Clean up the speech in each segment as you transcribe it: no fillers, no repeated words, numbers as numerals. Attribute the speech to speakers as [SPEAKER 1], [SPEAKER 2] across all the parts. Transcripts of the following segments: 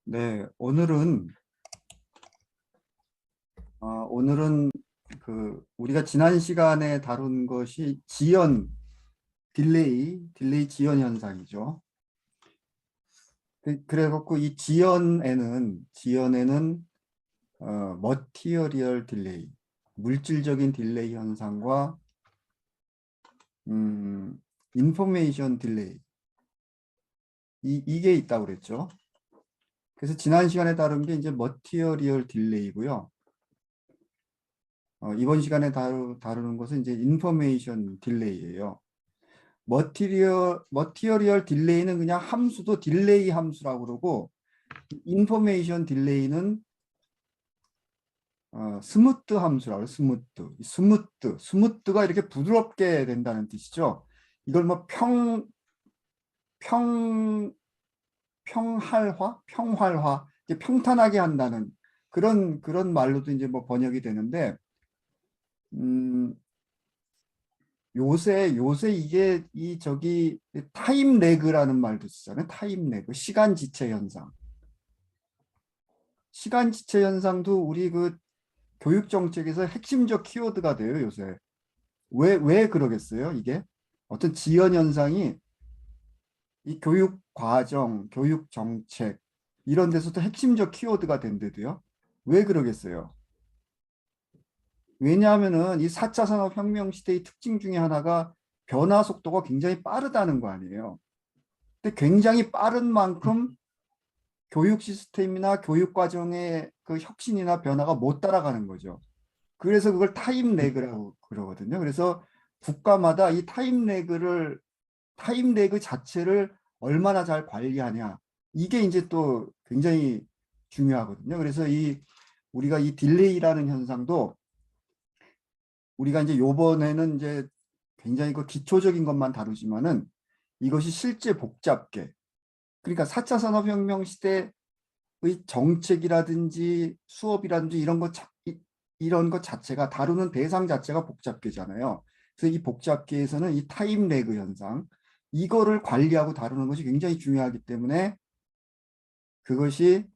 [SPEAKER 1] 네, 오늘은 우리가 지난 시간에 다룬 것이 딜레이 지연 현상이죠. 그래갖고 이 지연에는 머티리얼 딜레이, 물질적인 딜레이 현상과 음, 인포메이션 딜레이 이게 있다고 그랬죠. 그래서 지난 시간에 다룬 게 이제 머티리얼 딜레이고요. 이번 시간에 다루는 것은 이제 인포메이션 딜레이예요. 머티리얼 딜레이는 그냥 함수도 딜레이 함수라고 그러고, 인포메이션 딜레이는 스무트 함수라고 해요. 스무트가 이렇게 부드럽게 된다는 뜻이죠. 이걸 뭐 평, 평활화, 이제 평탄하게 한다는 그런 말로도 이제 뭐 번역이 되는데, 음, 요새 이게 타임 레그라는 말도 쓰잖아요. 타임 레그, 시간 지체 현상. 시간 지체 현상도 우리 그 교육 정책에서 핵심적 키워드가 돼요, 요새. 왜 그러겠어요, 이게? 어떤 지연 현상이 이 교육 과정, 교육 정책 이런 데서도 핵심적 키워드가 된대도요. 왜 그러겠어요? 왜냐하면은 이 4차 산업혁명 시대의 특징 중에 하나가 변화 속도가 굉장히 빠르다는 거 아니에요. 근데 굉장히 빠른 만큼 교육 시스템이나 교육 과정의 그 혁신이나 변화가 못 따라가는 거죠. 그래서 그걸 타임 레그라고 그러거든요. 그래서 국가마다 이 타임 레그 자체를 얼마나 잘 관리하냐. 이게 이제 또 굉장히 중요하거든요. 그래서 우리가 이 딜레이라는 현상도 우리가 이제 요번에는 이제 굉장히 그 기초적인 것만 다루지만은 이것이 실제 복잡게, 그러니까 4차 산업혁명 시대의 정책이라든지 수업이라든지 이런 것 자체가 다루는 대상 자체가 복잡계잖아요. 그래서 이 복잡계에서는 이 타임 레그 현상 이거를 관리하고 다루는 것이 굉장히 중요하기 때문에 그것이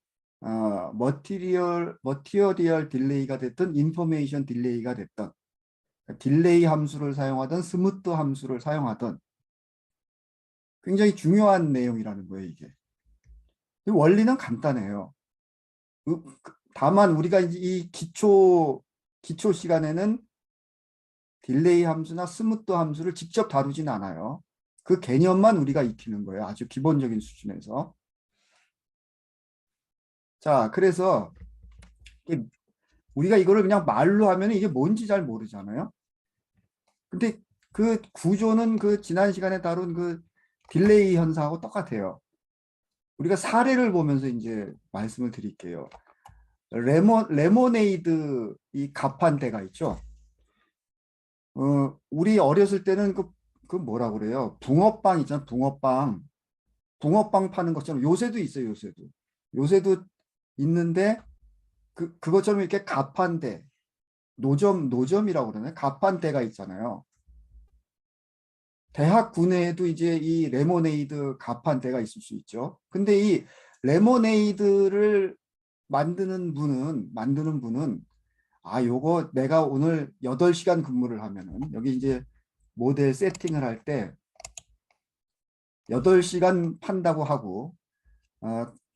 [SPEAKER 1] 머티리얼 딜레이가 됐든 인포메이션 딜레이가 됐든 딜레이 함수를 사용하든 스무트 함수를 사용하든 굉장히 중요한 내용이라는 거예요, 이게. 원리는 간단해요. 다만 우리가 이 기초 시간에는 딜레이 함수나 스무트 함수를 직접 다루진 않아요. 그 개념만 우리가 익히는 거예요. 아주 기본적인 수준에서. 자, 그래서 우리가 이거를 그냥 말로 하면 이게 뭔지 잘 모르잖아요. 근데 그 구조는 그 지난 시간에 다룬 그 딜레이 현상하고 똑같아요. 우리가 사례를 보면서 이제 말씀을 드릴게요. 레모네이드 이 가판대가 있죠. 우리 어렸을 때는 그 뭐라 그래요? 붕어빵 있잖아, 붕어빵. 붕어빵 파는 것처럼 요새도 있어요, 요새도. 요새도 있는데 그것처럼 이렇게 가판대, 노점이라고 그러나요? 가판대가 있잖아요. 대학 구내에도 이제 이 레모네이드 가판대가 있을 수 있죠. 근데 이 레모네이드를 만드는 분은 요거 내가 오늘 8시간 근무를 하면은 여기 이제 모델 세팅을 할 때 8시간 판다고 하고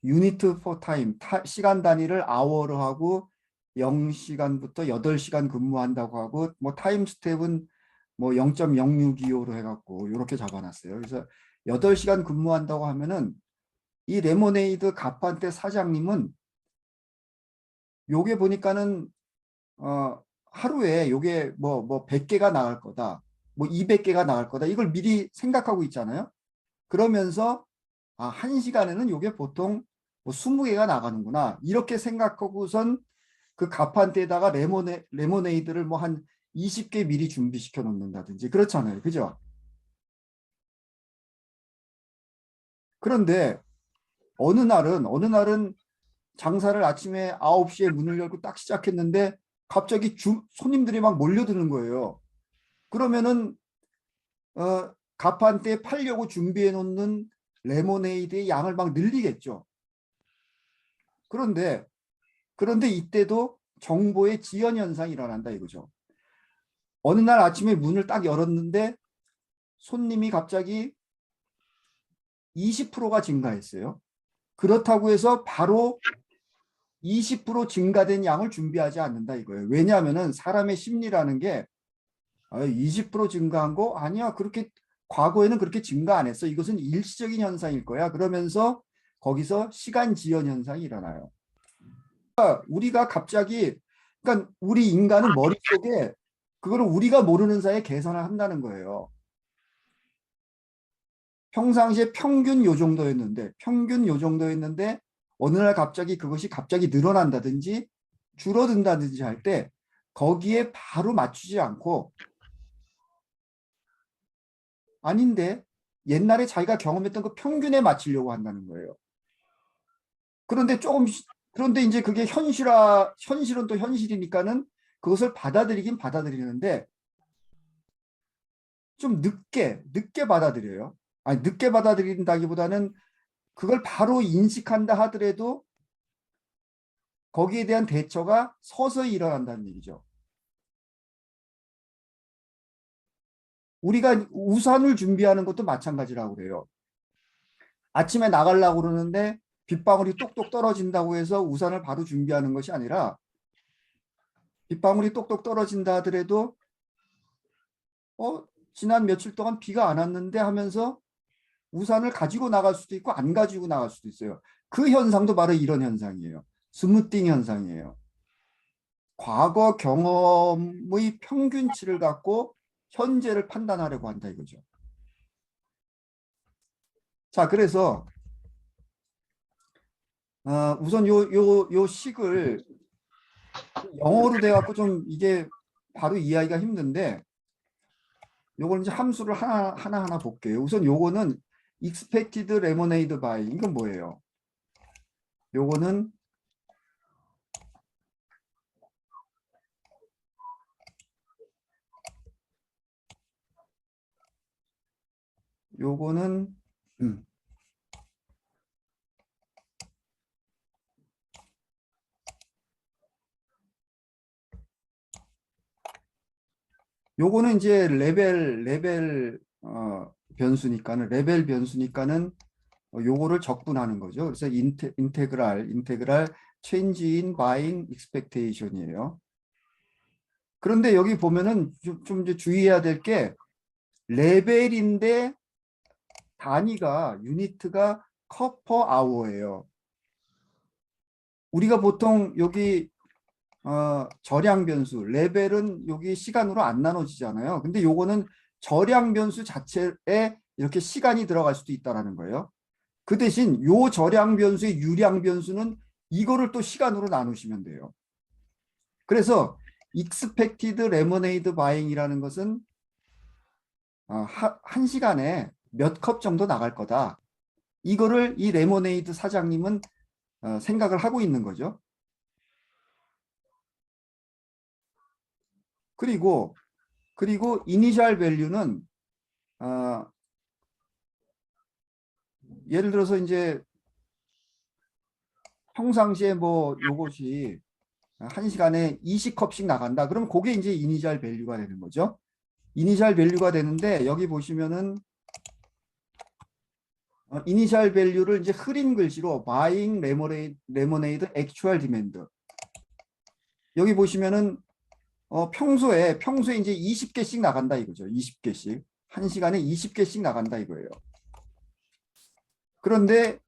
[SPEAKER 1] 유니트 포 타임 시간 단위를 아워로 하고 0시간부터 8시간 근무한다고 하고 뭐 타임 스텝은 뭐 0.0625로 해갖고 이렇게 잡아놨어요. 그래서 8시간 근무한다고 하면은 이 레모네이드 가판대 사장님은 요게 보니까는 하루에 요게 뭐 100개가 나갈 거다. 뭐 200개가 나갈 거다. 이걸 미리 생각하고 있잖아요. 그러면서 1시간에는 요게 보통 뭐 20개가 나가는구나. 이렇게 생각하고선 그 가판대에다가 레모네이드를 뭐 한 20개 미리 준비시켜 놓는다든지 그렇잖아요. 그죠? 그런데 어느 날은 장사를 아침에 9시에 문을 열고 딱 시작했는데 갑자기 손님들이 막 몰려드는 거예요. 그러면은 가판대에 팔려고 준비해 놓는 레모네이드의 양을 막 늘리겠죠. 그런데 이때도 정보의 지연 현상이 일어난다 이거죠. 어느 날 아침에 문을 딱 열었는데 손님이 갑자기 20%가 증가했어요. 그렇다고 해서 바로 20% 증가된 양을 준비하지 않는다 이거예요. 왜냐하면 사람의 심리라는 게 20% 증가한 거 아니야. 그렇게 과거에는 그렇게 증가 안 했어. 이것은 일시적인 현상일 거야. 그러면서 거기서 시간 지연 현상이 일어나요. 우리가 갑자기 그러니까 우리 인간은 머릿속에 그거를 우리가 모르는 사이에 계산을 한다는 거예요. 평상시에 평균 요 정도였는데 어느 날 갑자기 그것이 갑자기 늘어난다든지 줄어든다든지 할 때 거기에 바로 맞추지 않고 아닌데 옛날에 자기가 경험했던 그 평균에 맞추려고 한다는 거예요. 그런데 그런데 이제 그게 현실은 또 현실이니까는 그것을 받아들이긴 받아들이는데 좀 늦게 받아들여요. 아니, 늦게 받아들인다기보다는 그걸 바로 인식한다 하더라도 거기에 대한 대처가 서서히 일어난다는 얘기죠. 우리가 우산을 준비하는 것도 마찬가지라고 그래요. 아침에 나가려고 그러는데 빗방울이 똑똑 떨어진다고 해서 우산을 바로 준비하는 것이 아니라 빗방울이 똑똑 떨어진다 하더라도 어, 지난 며칠 동안 비가 안 왔는데 하면서 우산을 가지고 나갈 수도 있고 안 가지고 나갈 수도 있어요. 그 현상도 바로 이런 현상이에요. 스무띵 현상이에요. 과거 경험의 평균치를 갖고 현재를 판단하려고 한다 이거죠. 자, 그래서 우선 요 식을 영어로 돼 갖고 좀 이게 바로 이해하기가 힘든데 요걸 이제 함수를 하나 볼게요. 우선 요거는 expected lemonade by 이건 뭐예요? 요거는 요거는 음, 요거는 이제 레벨 변수니까는 요거를 적분하는 거죠. 그래서 인테그랄 change in buying expectation이에요. 그런데 여기 보면은 좀 이제 주의해야 될 게 레벨인데 단위가 유니트가 커퍼 아워예요. 우리가 보통 여기 절약 변수 레벨은 여기 시간으로 안 나눠지잖아요. 근데 요거는 절약 변수 자체에 이렇게 시간이 들어갈 수도 있다라는 거예요. 그 대신 요 절약 변수의 유량 변수는 이거를 또 시간으로 나누시면 돼요. 그래서 expected lemonade buying이라는 것은 한 시간에 몇 컵 정도 나갈 거다. 이거를 이 레모네이드 사장님은 생각을 하고 있는 거죠. 그리고 이니셜 밸류는 예를 들어서 이제 평상시에 뭐 요것이 한 시간에 20컵씩 나간다. 그럼 그게 이제 이니셜 밸류가 되는 거죠. 이니셜 밸류가 되는데 여기 보시면은 이니셜 밸류를 이제 흐린 글씨로 buying lemonade actual demand. 여기 보시면은 평소에 이제 20개씩 나간다 이거죠. 20개씩. 한 시간에 20개씩 나간다 이거예요. 그런데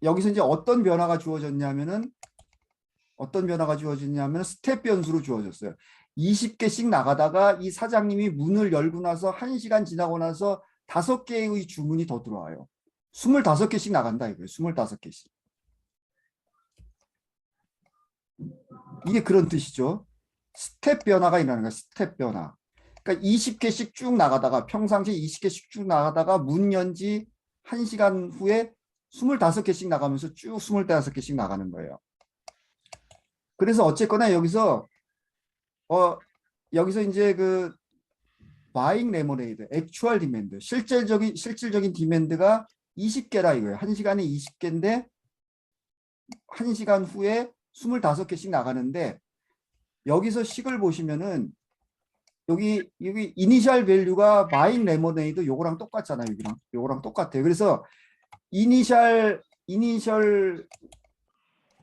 [SPEAKER 1] 여기서 이제 어떤 변화가 주어졌냐면은 스텝 변수로 주어졌어요. 20개씩 나가다가 이 사장님이 문을 열고 나서 1시간 지나고 나서 5개의 주문이 더 들어와요. 25개씩 나간다 이거예요. 25개씩. 이게 그런 뜻이죠. 스텝 변화가 일어나는 거야. 스텝 변화. 그러니까 20개씩 쭉 나가다가 평상시에 20개씩 쭉 나가다가 문 연지 1시간 후에 25개씩 나가면서 쭉 25개씩 나가는 거예요. 그래서 어쨌거나 여기서 이제 그 buying lemonade, actual demand, 실질적인 디맨드가 20개라 이거예요. 1시간에 20개인데 1시간 후에 25개씩 나가는데 여기서 식을 보시면은 여기 이니셜 밸류가 마인 레모네이드 요거랑 똑같잖아요. 요거랑 똑같아요. 그래서 이니셜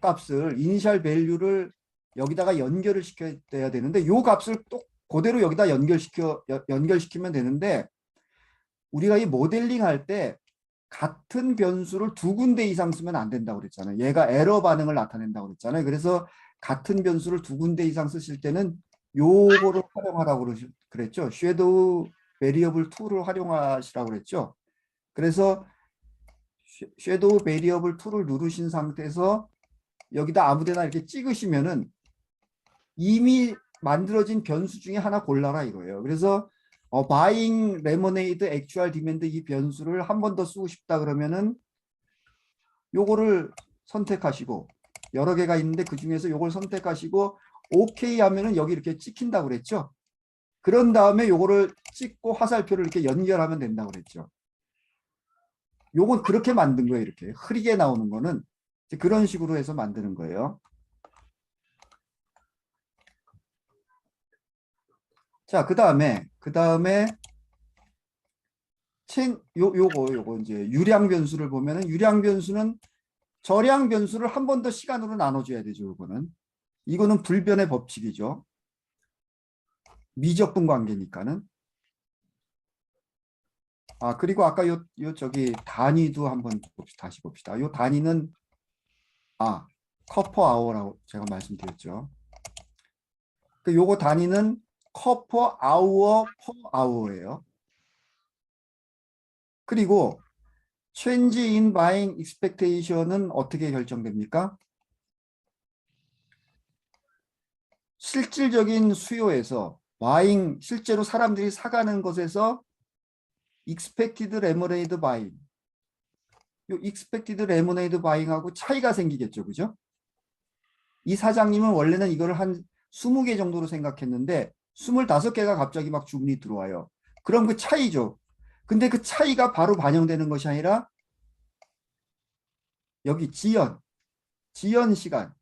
[SPEAKER 1] 값을 이니셜 밸류를 여기다가 연결을 시켜야 되는데 요 값을 또 그대로 여기다 연결시키면 되는데 우리가 이 모델링 할 때 같은 변수를 두 군데 이상 쓰면 안 된다고 그랬잖아요. 얘가 에러 반응을 나타낸다고 그랬잖아요. 그래서 같은 변수를 두 군데 이상 쓰실 때는 요거를 활용하라고 그랬죠. 섀도우 베리어블 2를 활용하시라고 그랬죠. 그래서 섀도우 베리어블 2를 누르신 상태에서 여기다 아무데나 이렇게 찍으시면은 이미 만들어진 변수 중에 하나 골라라 이거예요. 그래서 buying lemonade actual demand 이 변수를 한 번 더 쓰고 싶다 그러면은 요거를 선택하시고 여러 개가 있는데 그 중에서 요걸 선택하시고 OK 하면은 여기 이렇게 찍힌다고 그랬죠. 그런 다음에 요거를 찍고 화살표를 이렇게 연결하면 된다고 그랬죠. 요건 그렇게 만든 거예요. 이렇게 흐리게 나오는 거는 그런 식으로 해서 만드는 거예요. 자, 그다음에 요거 이제 유량 변수를 보면은 유량 변수는 저량 변수를 한 번 더 시간으로 나눠줘야 되죠. 이거는 불변의 법칙이죠. 미적분 관계니까는. 아, 그리고 아까 요 저기 단위도 한번 다시 봅시다. 요 단위는 컵퍼 아워라고 제가 말씀드렸죠. 요거 단위는 컵퍼 아워 퍼 아워예요. 그리고 change in buying expectation은 어떻게 결정됩니까? 실질적인 수요에서 buying 실제로 사람들이 사가는 것에서 expected lemonade buying 요 expected lemonade buying하고 차이가 생기겠죠. 그죠? 이 사장님은 원래는 이걸 한 20개 정도로 생각했는데 25개가 갑자기 막 주문이 들어와요. 그럼 그 차이죠. 근데 그 차이가 바로 반영되는 것이 아니라 여기 지연 시간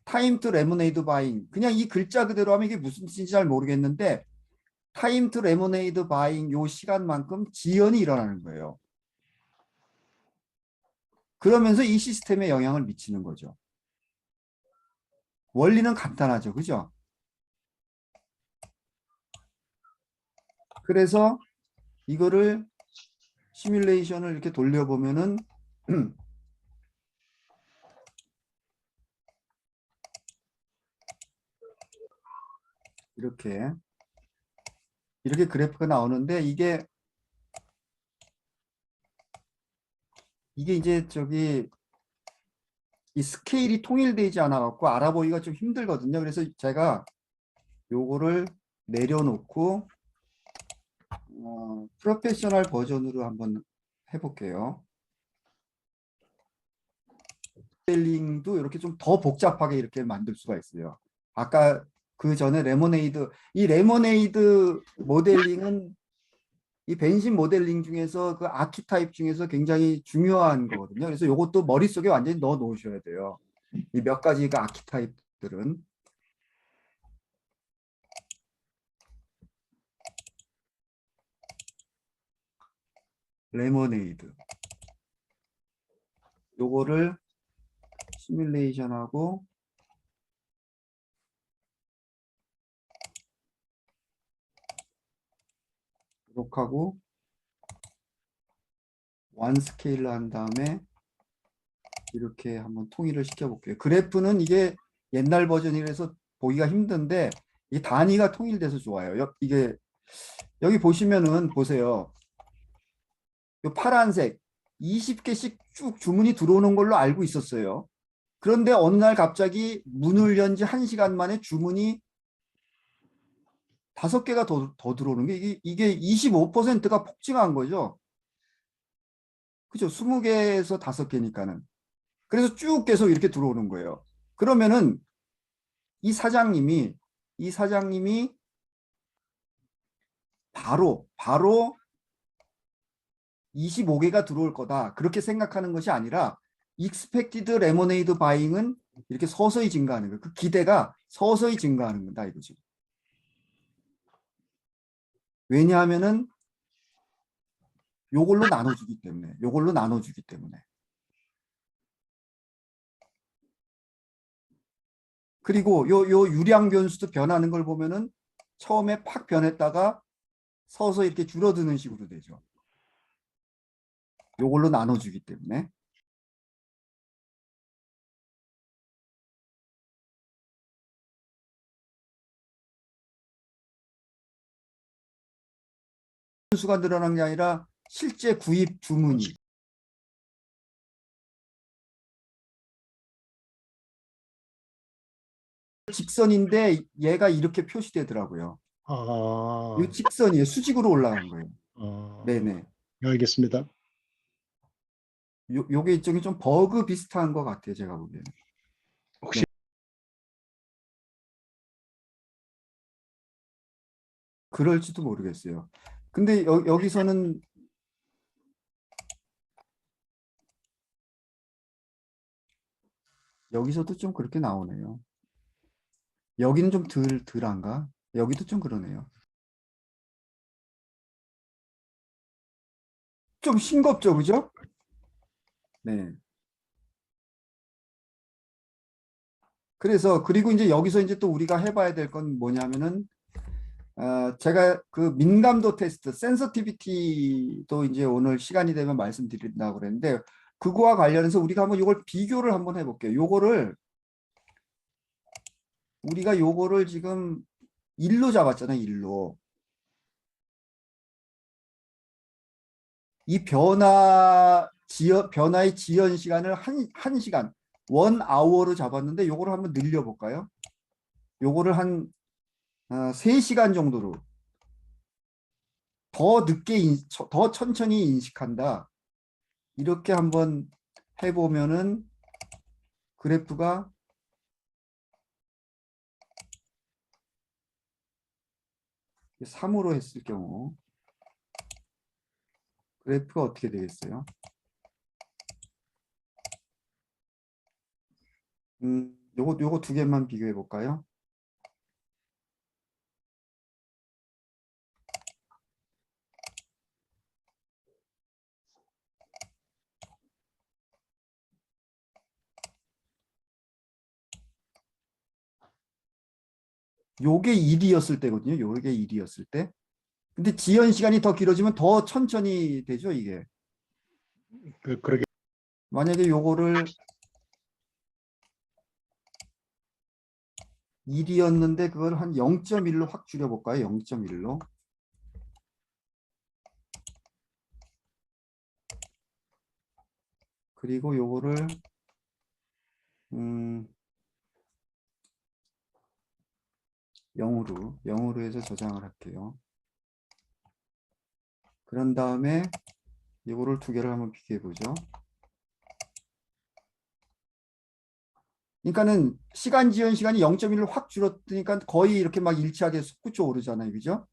[SPEAKER 1] 타임 투 레모네이드 바잉 그냥 이 글자 그대로 하면 이게 무슨 뜻인지 잘 모르겠는데 타임 투 레모네이드 바잉 요 시간만큼 지연이 일어나는 거예요. 그러면서 이 시스템에 영향을 미치는 거죠. 원리는 간단하죠. 그죠? 그래서 이거를 시뮬레이션을 이렇게 돌려보면은 이렇게 그래프가 나오는데 이게 이제 저기 이 스케일이 통일되지 않아 갖고 알아보기가 좀 힘들거든요. 그래서 제가 요거를 내려놓고 프로페셔널 버전으로 한번 해볼게요. 모델링도 이렇게 좀 더 복잡하게 이렇게 만들 수가 있어요. 아까 그 전에 이 레모네이드 모델링은 이 벤신 모델링 중에서 그 아키타입 중에서 굉장히 중요한 거거든요. 그래서 이것도 머릿속에 완전히 넣어 놓으셔야 돼요. 이 몇 가지가 아키타입들은. 레모네이드. 요거를 시뮬레이션하고 기록하고 원 스케일로 한 다음에 이렇게 한번 통일을 시켜볼게요. 그래프는 이게 옛날 버전이라서 보기가 힘든데 이 단위가 통일돼서 좋아요. 이게 여기 보시면은 보세요. 이 파란색 20개씩 쭉 주문이 들어오는 걸로 알고 있었어요. 그런데 어느 날 갑자기 문을 연 지 1시간 만에 주문이 5개가 더 들어오는 게 이게 25%가 폭증한 거죠. 그죠? 20개에서 5개니까는. 그래서 쭉 계속 이렇게 들어오는 거예요. 그러면은 이 사장님이 바로 25개가 들어올 거다. 그렇게 생각하는 것이 아니라 expected lemonade buying은 이렇게 서서히 증가하는 거예요. 그 기대가 서서히 증가하는 거다 이거죠. 왜냐하면은 요걸로 나눠주기 때문에, 요걸로 나눠주기 때문에. 그리고 요 유량 변수도 변하는 걸 보면은 처음에 팍 변했다가 서서히 이렇게 줄어드는 식으로 되죠. 요걸로 나눠주기 때문에. 수가 늘어난 게 아니라 실제 구입 주문이 직선인데 얘가 이렇게 표시되더라고요. 이 직선이에요. 수직으로 올라간 거예요. 네네.
[SPEAKER 2] 알겠습니다.
[SPEAKER 1] 요게 일종의 좀 버그 비슷한 것 같아요. 제가 보기에는.
[SPEAKER 2] 혹시
[SPEAKER 1] 네. 그럴지도 모르겠어요. 근데 여기서는 여기서도 좀 그렇게 나오네요. 여기는 좀 덜한가? 여기도 좀 그러네요. 좀 싱겁죠, 그죠? 네. 그래서 그리고 이제 여기서 이제 또 우리가 해봐야 될 건 뭐냐면은 제가 그 민감도 테스트, 센서티비티도 이제 오늘 시간이 되면 말씀드린다고 그랬는데 그거와 관련해서 우리가 한번 이걸 비교를 한번 해볼게요. 우리가 요거를 지금 1로 잡았잖아요. 1로. 이 변화의 지연 시간을 한 시간, 1아워로 잡았는데 요거를 한번 늘려볼까요? 요거를 한 3시간 정도로 더 천천히 인식한다. 이렇게 한번 해보면은 그래프가 3으로 했을 경우 그래프가 어떻게 되겠어요? 요거 두 개만 비교해 볼까요? 요게 1이었을 때거든요. 요게 1이었을 때. 근데 지연 시간이 더 길어지면 더 천천히 되죠, 이게.
[SPEAKER 2] 그러게.
[SPEAKER 1] 만약에 요거를 1이었는데 그걸 한 0.1로 확 줄여볼까요? 0.1로. 그리고 요거를 0으로 해서 저장을 할게요. 그런 다음에 이거를 두 개를 한번 비교해 보죠. 그러니까는 시간 지연 시간이 0.1로 확 줄었으니까 거의 이렇게 막 일치하게 솟구쳐 오르잖아요. 그죠?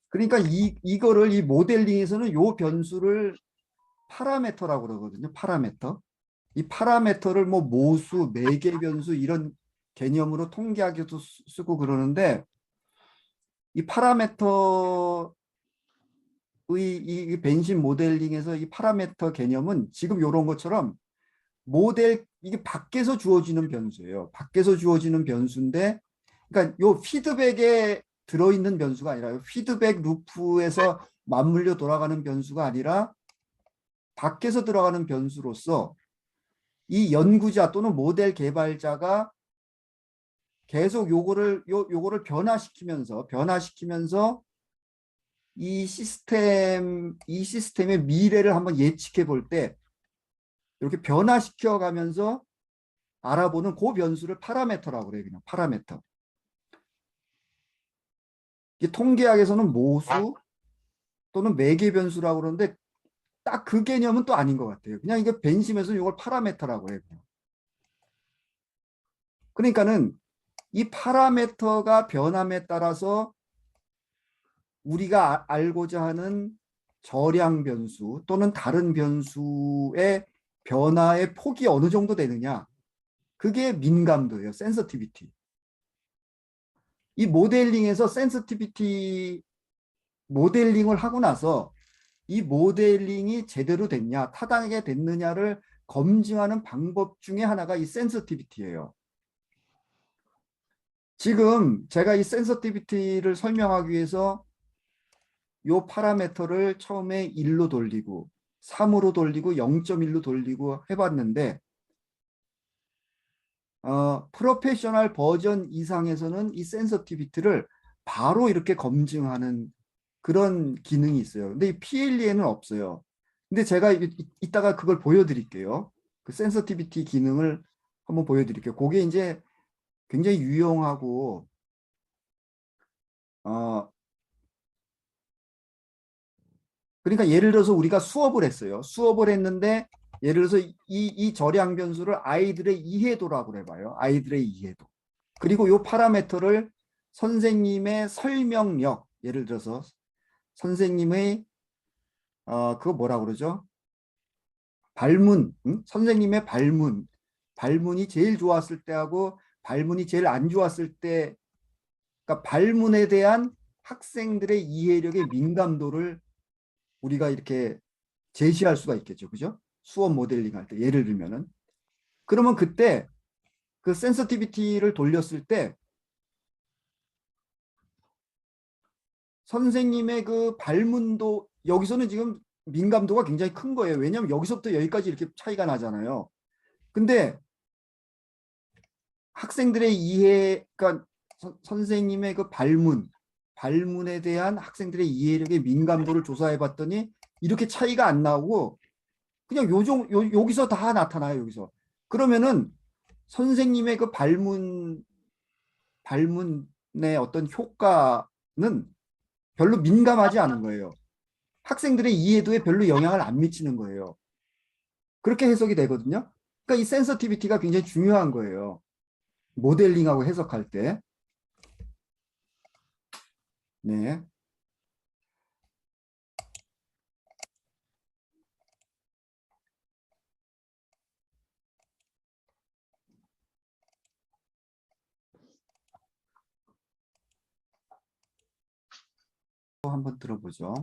[SPEAKER 1] 그러니까 이거를 이 모델링에서는 요 변수를 파라메터라고 그러거든요. 파라메터. 이 파라메터를 뭐 모수, 매개 변수 이런 개념으로 통계학에도 쓰고 그러는데 이 파라메터 이 벤신 모델링에서 이 파라메터 개념은 지금 이런 것처럼 이게 밖에서 주어지는 변수예요. 밖에서 주어지는 변수인데, 그러니까 요 피드백에 들어있는 변수가 아니라 피드백 루프에서 맞물려 돌아가는 변수가 아니라 밖에서 들어가는 변수로서 이 연구자 또는 모델 개발자가 계속 요거를 변화시키면서 이 시스템의 미래를 한번 예측해 볼 때 이렇게 변화시켜 가면서 알아보는 그 변수를 파라메터라고 그래요. 그냥 파라메터. 이 통계학에서는 모수 또는 매개 변수라고 그러는데 딱 그 개념은 또 아닌 것 같아요. 그냥 이거 벤심에서는 이걸 파라메터라고 해요. 그러니까는 이 파라메터가 변함에 따라서 우리가 알고자 하는 저량 변수 또는 다른 변수의 변화의 폭이 어느 정도 되느냐. 그게 민감도예요. 센서티비티. 이 모델링에서 센서티비티 모델링을 하고 나서 이 모델링이 제대로 됐냐, 타당하게 됐느냐를 검증하는 방법 중에 하나가 이 센서티비티예요. 지금 제가 이 센서티비티를 설명하기 위해서 이 파라미터를 처음에 1로 돌리고 3으로 돌리고 0.1로 돌리고 해봤는데 프로페셔널 버전 이상에서는 이 센서티비티를 바로 이렇게 검증하는 그런 기능이 있어요. 근데 이 PLE에는 없어요. 근데 제가 이따가 그걸 보여드릴게요. 그 센서티비티 기능을 한번 보여드릴게요. 그게 이제 굉장히 유용하고 그러니까 예를 들어서 우리가 수업을 했어요. 수업을 했는데 예를 들어서 이 절약 변수를 아이들의 이해도라고 해봐요. 아이들의 이해도. 그리고 이 파라미터를 선생님의 설명력, 예를 들어서 선생님의 그거 뭐라 그러죠? 발문, 선생님의 발문이 제일 좋았을 때하고 발문이 제일 안 좋았을 때, 그러니까 발문에 대한 학생들의 이해력의 민감도를 우리가 이렇게 제시할 수가 있겠죠. 그죠? 수업 모델링 할 때 예를 들면은 그러면 그때 그 센서티비티를 돌렸을 때 선생님의 그 발문도 여기서는 지금 민감도가 굉장히 큰 거예요. 왜냐하면 여기서부터 여기까지 이렇게 차이가 나잖아요. 근데 학생들의 이해, 그러니까 선생님의 그 발문에 대한 학생들의 이해력의 민감도를 조사해 봤더니 이렇게 차이가 안 나오고 그냥 여기서 다 나타나요. 여기서. 그러면은 선생님의 그 발문의 어떤 효과는 별로 민감하지 않은 거예요. 학생들의 이해도에 별로 영향을 안 미치는 거예요. 그렇게 해석이 되거든요. 그러니까 이 센서티비티가 굉장히 중요한 거예요. 모델링하고 해석할 때. 네. 또 한번 들어보죠.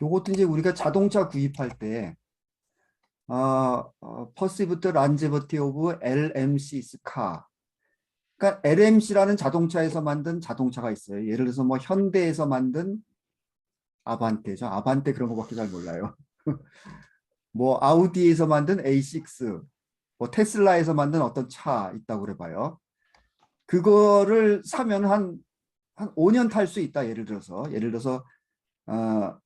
[SPEAKER 1] 요것도 이제 우리가 자동차 구입할 때 퍼시브드 란제버티 오브 LMC's 카. 그러니까 LMC라는 자동차에서 만든 자동차가 있어요. 예를 들어서 뭐 현대에서 만든 아반떼죠. 아반떼 그런 거밖에 잘 몰라요. 뭐 아우디에서 만든 A6, 뭐 테슬라에서 만든 어떤 차 있다고 그래봐요. 그거를 사면 한 5년 탈 수 있다. 예를 들어서 어,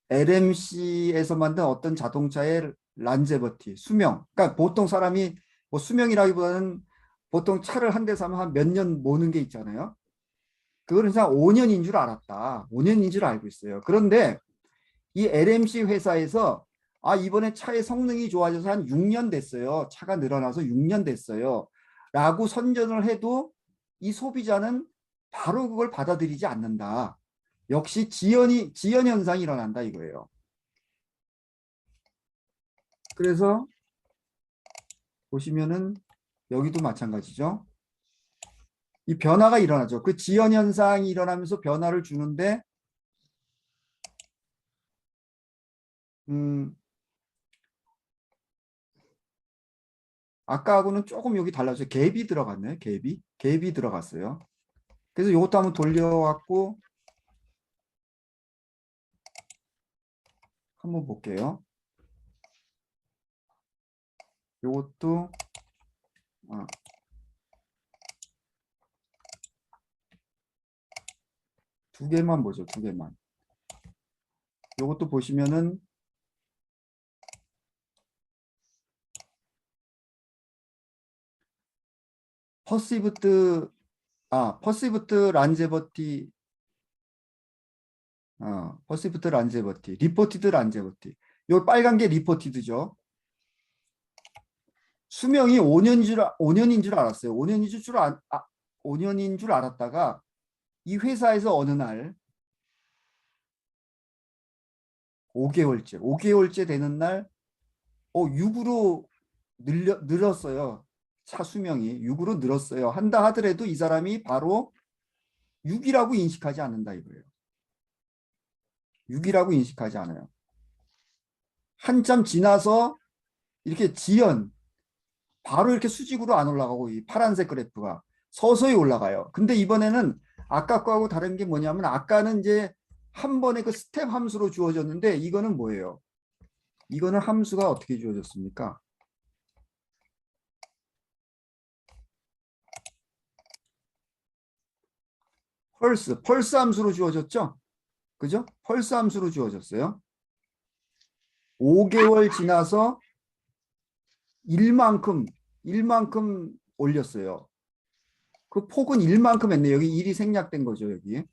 [SPEAKER 1] LMC에서 만든 어떤 자동차의 란제버티 수명. 그러니까 보통 사람이 뭐 수명이라기보다는 보통 차를 한 대 사면 한 몇 년 모는 게 있잖아요. 그거는 한 5년인 줄 알았다. 5년인 줄 알고 있어요. 그런데 이 LMC 회사에서 이번에 차의 성능이 좋아져서 한 6년 됐어요. 차가 늘어나서 6년 됐어요. 라고 선전을 해도 이 소비자는 바로 그걸 받아들이지 않는다. 역시 지연 현상이 일어난다 이거예요. 그래서 보시면은 여기도 마찬가지죠. 이 변화가 일어나죠. 그 지연 현상이 일어나면서 변화를 주는데 음, 아까하고는 조금 여기 달라져요. 갭이 들어갔네요. 갭이 들어갔어요. 그래서 이것도 한번 돌려갖고 한번 볼게요. 이것도 두 개만 보죠. 두 개만. 요것도 보시면은 퍼시브트 란제버티, 퍼시브트 란제버티, 리포티드 란제버티. 요 빨간 게 리포티드죠. 수명이 5년인 줄 알았어요. 5년인 줄 알았다가 이 회사에서 어느 날 5개월째 되는 날 6으로 늘었어요. 차 수명이 6으로 늘었어요. 한다 하더라도 이 사람이 바로 6이라고 인식하지 않는다 이거예요. 6이라고 인식하지 않아요. 한참 지나서 이렇게 바로 이렇게 수직으로 안 올라가고 이 파란색 그래프가 서서히 올라가요. 근데 이번에는 아까 거하고 다른 게 뭐냐면 아까는 이제 한 번에 그 스텝 함수로 주어졌는데 이거는 뭐예요? 이거는 함수가 어떻게 주어졌습니까? 펄스 함수로 주어졌죠? 그죠? 펄스 함수로 주어졌어요. 5개월 지나서 1만큼 올렸어요. 그 폭은 1만큼 했네. 여기 1이 생략된 거죠, 여기.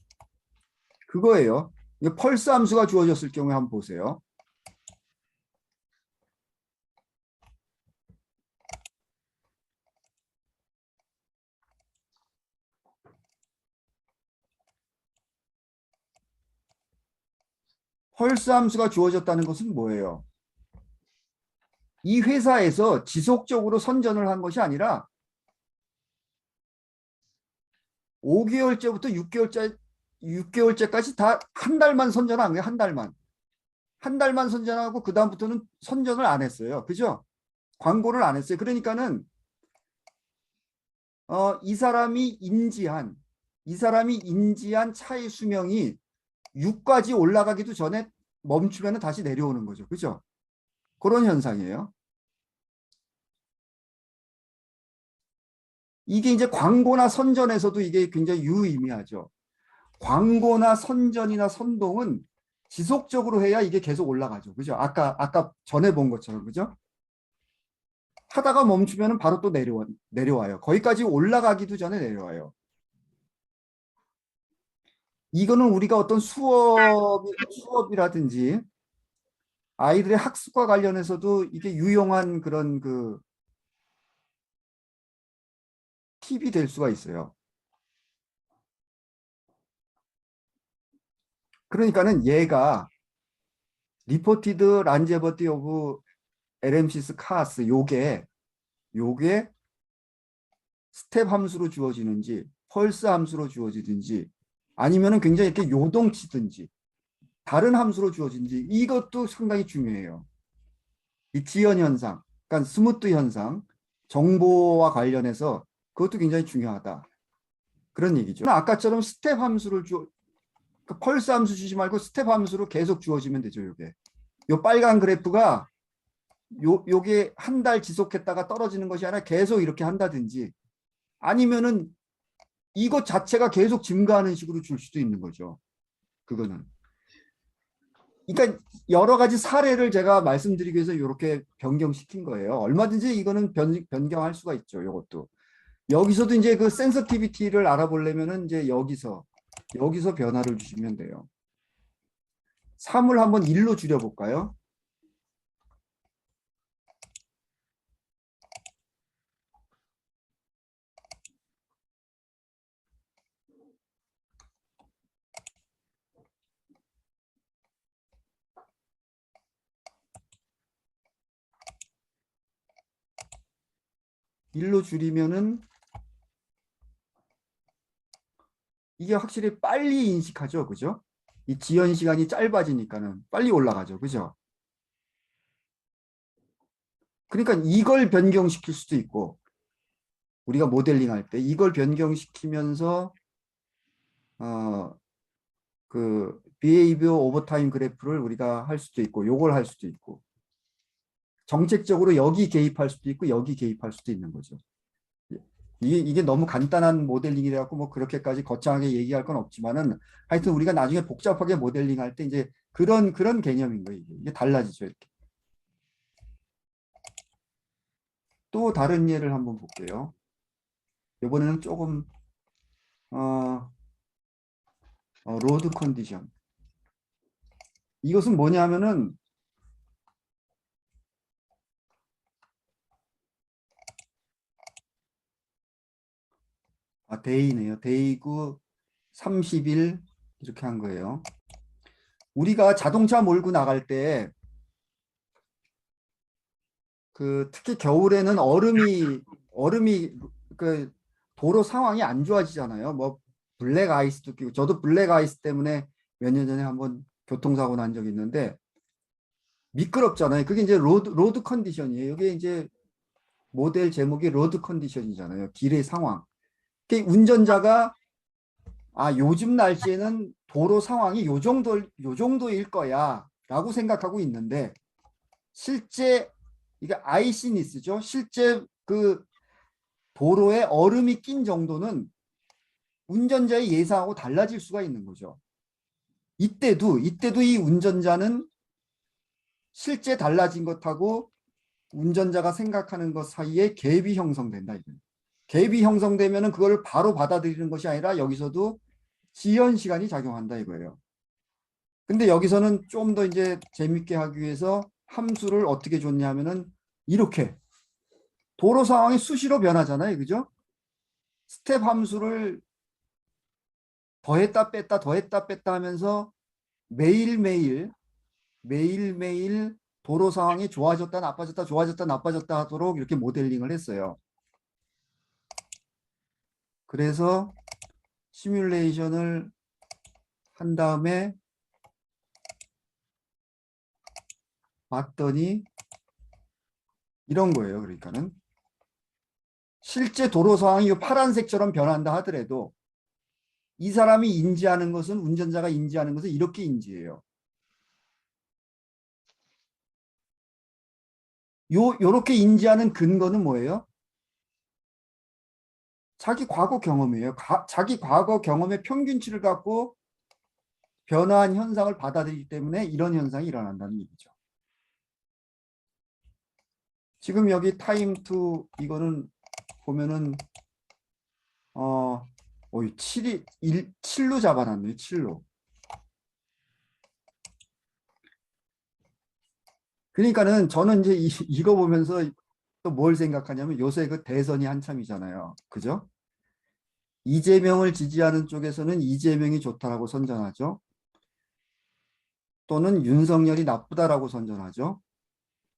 [SPEAKER 1] 그거예요. 펄스 함수가 주어졌을 경우에 한번 보세요. 펄스 함수가 주어졌다는 것은 뭐예요? 이 회사에서 지속적으로 선전을 한 것이 아니라 5개월째부터 6개월째까지 다 한 달만 선전한 거예요. 한 달만. 한 달만 선전하고 그 다음부터는 선전을 안 했어요. 그죠? 광고를 안 했어요. 그러니까는 이 사람이 인지한 차의 수명이 6까지 올라가기도 전에 멈추면 다시 내려오는 거죠. 그죠? 그런 현상이에요. 이게 이제 광고나 선전에서도 이게 굉장히 유의미하죠. 광고나 선전이나 선동은 지속적으로 해야 이게 계속 올라가죠. 그죠? 아까 전에 본 것처럼. 그죠? 하다가 멈추면 바로 또 내려와요. 거기까지 올라가기도 전에 내려와요. 이거는 우리가 어떤 수업이라든지 아이들의 학습과 관련해서도 이게 유용한 그런 그 팁이 될 수가 있어요. 그러니까는 얘가 리포티드 란제버티 오브 LMC스 카스 요게 스텝 함수로 주어지는지 펄스 함수로 주어지든지 아니면은 굉장히 이렇게 요동치든지 다른 함수로 주어지는지 이것도 상당히 중요해요. 이 지연 현상, 그러니까 스무트 현상, 정보와 관련해서 그것도 굉장히 중요하다. 그런 얘기죠. 아까처럼 스텝 함수를 펄스 함수 주지 말고 스텝 함수로 계속 주어지면 되죠. 요 빨간 그래프가 요게 한 달 지속했다가 떨어지는 것이 아니라 계속 이렇게 한다든지 아니면은 이것 자체가 계속 증가하는 식으로 줄 수도 있는 거죠. 그거는. 그러니까 여러 가지 사례를 제가 말씀드리기 위해서 이렇게 변경시킨 거예요. 얼마든지 이거는 변경할 수가 있죠. 이것도. 여기서도 이제 그 센서티비티를 알아보려면은 이제 여기서 변화를 주시면 돼요. 3을 한번 1로 줄여볼까요? 일로 줄이면은 이게 확실히 빨리 인식하죠. 그죠? 이 지연 시간이 짧아지니까는 빨리 올라가죠. 그죠? 그러니까 이걸 변경시킬 수도 있고 우리가 모델링 할 때 이걸 변경시키면서 그 behavior over time 그래프를 우리가 할 수도 있고 요걸 할 수도 있고 정책적으로 여기 개입할 수도 있고 여기 개입할 수도 있는 거죠. 이게 너무 간단한 모델링이라 갖고 뭐 그렇게까지 거창하게 얘기할 건 없지만은 하여튼 우리가 나중에 복잡하게 모델링할 때 이제 그런 개념인 거예요. 이게 달라지죠, 이렇게. 또 다른 예를 한번 볼게요. 이번에는 조금 로드 컨디션. 이것은 뭐냐면은 데이네요. 데이구 30일 이렇게 한 거예요. 우리가 자동차 몰고 나갈 때 그 특히 겨울에는 얼음이 그 도로 상황이 안 좋아지잖아요. 뭐 블랙 아이스도 끼고 저도 블랙 아이스 때문에 몇 년 전에 한번 교통사고 난 적이 있는데 미끄럽잖아요. 그게 이제 로드 컨디션이에요. 이게 이제 모델 제목이 로드 컨디션이잖아요. 길의 상황. 그 운전자가 요즘 날씨에는 도로 상황이 요 정도일 거야 라고 생각하고 있는데 실제 이게 아이시니스죠. 실제 그 도로에 얼음이 낀 정도는 운전자의 예상하고 달라질 수가 있는 거죠. 이때도 이 운전자는 실제 달라진 것하고 운전자가 생각하는 것 사이에 갭이 형성된다. 갭이 형성되면 그걸 바로 받아들이는 것이 아니라 여기서도 지연 시간이 작용한다 이거예요. 근데 여기서는 좀 더 이제 재밌게 하기 위해서 함수를 어떻게 줬냐 하면은 이렇게 도로 상황이 수시로 변하잖아요. 그죠? 스텝 함수를 더했다 뺐다 하면서 매일매일 도로 상황이 좋아졌다 나빠졌다 좋아졌다 나빠졌다 하도록 이렇게 모델링을 했어요. 그래서 시뮬레이션을 한 다음에 봤더니 이런 거예요. 그러니까는 실제 도로 상황이 파란색처럼 변한다 하더라도 이 사람이 인지하는 것은 운전자가 인지하는 것은 이렇게 인지해요. 요렇게 인지하는 근거는 뭐예요? 자기 과거 경험이에요. 자기 과거 경험의 평균치를 갖고 변화한 현상을 받아들이기 때문에 이런 현상이 일어난다는 얘기죠. 지금 여기 타임 투 이거는 보면은 7로 잡아놨네요. 7로. 그러니까는 저는 이제 이거 보면서 또 뭘 생각하냐면 요새 그 대선이 한참이잖아요. 그죠? 이재명을 지지하는 쪽에서는 이재명이 좋다라고 선전하죠. 또는 윤석열이 나쁘다라고 선전하죠.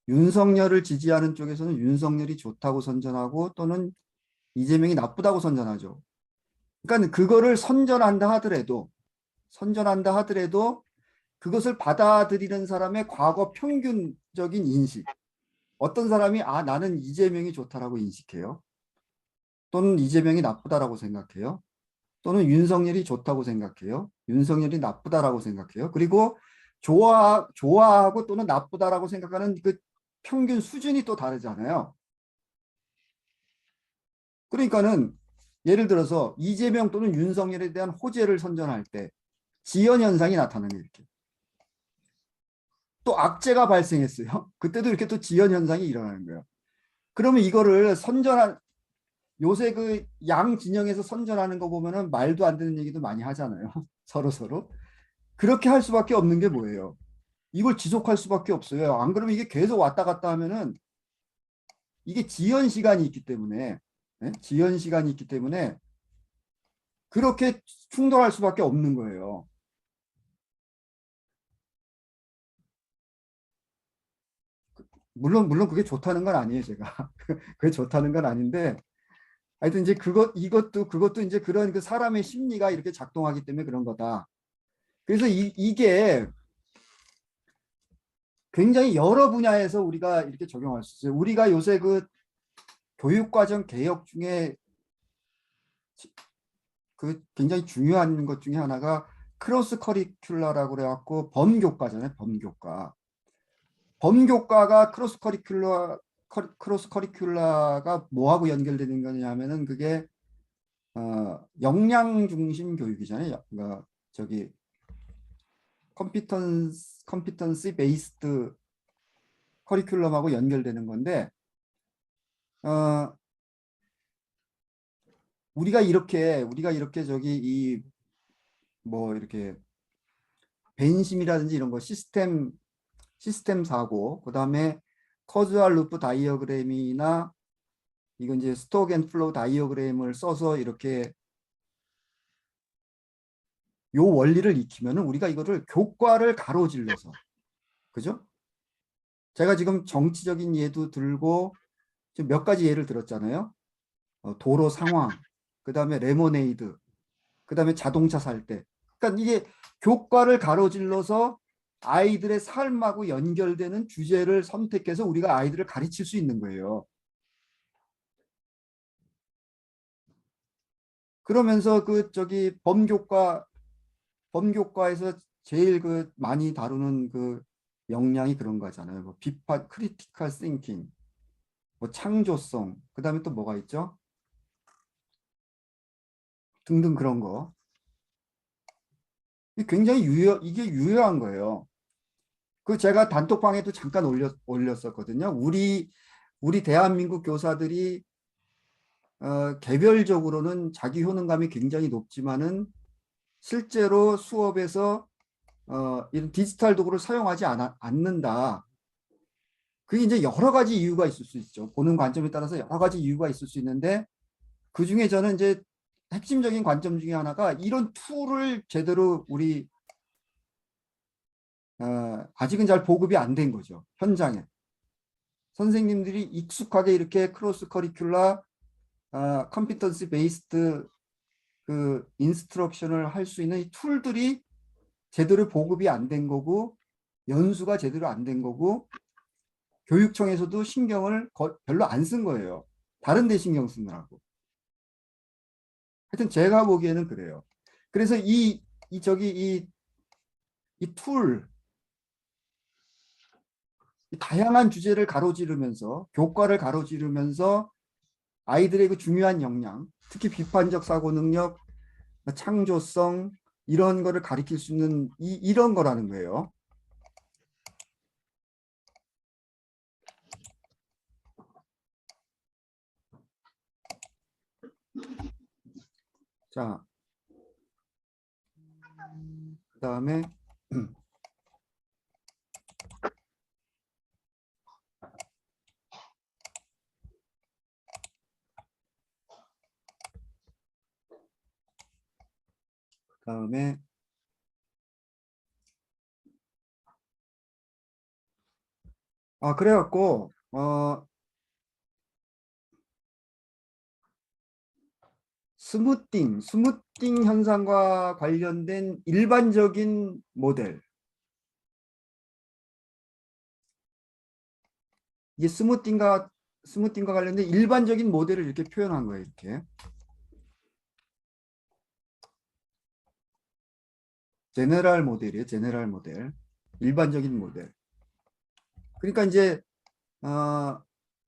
[SPEAKER 1] 윤석열을 지지하는 쪽에서는 윤석열이 좋다고 선전하고 또는 이재명이 나쁘다고 선전하죠. 그러니까 그거를 선전한다 하더라도 그것을 받아들이는 사람의 과거 평균적인 인식. 어떤 사람이 나는 이재명이 좋다라고 인식해요. 또는 이재명이 나쁘다라고 생각해요. 또는 윤석열이 좋다고 생각해요. 윤석열이 나쁘다라고 생각해요. 그리고 좋아하고 또는 나쁘다라고 생각하는 그 평균 수준이 또 다르잖아요. 그러니까는 예를 들어서 이재명 또는 윤석열에 대한 호재를 선전할 때 지연 현상이 나타나는 이렇게. 또 악재가 발생했어요. 그때도 이렇게 또 지연 현상이 일어나는 거예요. 그러면 이거를 요새 그 양 진영에서 선전하는 거 보면은 말도 안 되는 얘기도 많이 하잖아요. 서로. 그렇게 할 수밖에 없는 게 뭐예요? 이걸 지속할 수밖에 없어요. 안 그러면 이게 계속 왔다 갔다 하면은 이게 지연 시간이 있기 때문에 그렇게 충돌할 수밖에 없는 거예요. 물론 그게 좋다는 건 아니에요, 제가. 그게 좋다는 건 아닌데 하여튼 이제 그것도 이제 그런 그 사람의 심리가 이렇게 작동하기 때문에 그런 거다. 그래서 이게 굉장히 여러 분야에서 우리가 이렇게 적용할 수 있어요. 우리가 요새 그 교육과정 개혁 중에 그 굉장히 중요한 것 중에 하나가 크로스 커리큘러라고 그래갖고 범교과잖아요. 범교과가 크로스 커리큘러 크로스 커리큘라가 뭐하고 연결되는 거냐면은 그게 역량 중심 교육이잖아요. 그러니까 저기 컴피턴시 베이스드 커리큘럼하고 연결되는 건데 우리가 이렇게 저기 이 뭐 이렇게 벤심이라든지 이런 거 시스템 사고, 그다음에 커즈얼 루프 다이어그램이나 이건 이제 스톡 앤 플로우 다이어그램을 써서 이렇게 요 원리를 익히면은 우리가 이거를 교과를 가로질러서, 그죠? 제가 지금 정치적인 예도 들고 지금 몇 가지 예를 들었잖아요. 도로 상황, 그다음에 레모네이드, 그다음에 자동차 살 때. 그러니까 이게 교과를 가로질러서 아이들의 삶하고 연결되는 주제를 선택해서 우리가 아이들을 가르칠 수 있는 거예요. 그러면서 그 저기 범교과에서 제일 그 많이 다루는 그 역량이 그런 거잖아요. 뭐 비판, 크리티컬 싱킹, 뭐 창조성, 그다음에 또 뭐가 있죠? 등등 그런 거. 이게 굉장히 이게 유효한 거예요. 그 제가 단톡방에도 잠깐 올렸었거든요. 우리 대한민국 교사들이 개별적으로는 자기 효능감이 굉장히 높지만은 실제로 수업에서 이런 디지털 도구를 사용하지 않는다. 그게 이제 여러 가지 이유가 있을 수 있죠. 보는 관점에 따라서 여러 가지 이유가 있을 수 있는데 그 중에 저는 이제 핵심적인 관점 중에 하나가 이런 툴을 제대로 우리 아직은 잘 보급이 안 된 거죠. 현장에. 선생님들이 익숙하게 이렇게 크로스 커리큘라 컴피턴시 베이스드 그 인스트럭션을 할 수 있는 이 툴들이 제대로 보급이 안 된 거고 연수가 제대로 안 된 거고 교육청에서도 신경을 별로 안 쓴 거예요. 다른 데 신경 쓰느라고. 하여튼 제가 보기에는 그래요. 그래서 이 툴, 다양한 주제를 가로지르면서 교과를 가로지르면서 아이들의 그 중요한 역량, 특히 비판적 사고 능력, 창조성 이런 거를 가리킬 수 있는 이런 거라는 거예요. 자, 그다음에 그다음에 그래갖고 스무팅 현상과 관련된 일반적인 모델. 이게 스무팅과 관련된 일반적인 모델을 이렇게 표현한 거예요. 이렇게 제네럴 모델이에요. 제네럴 모델, 일반적인 모델. 그러니까 이제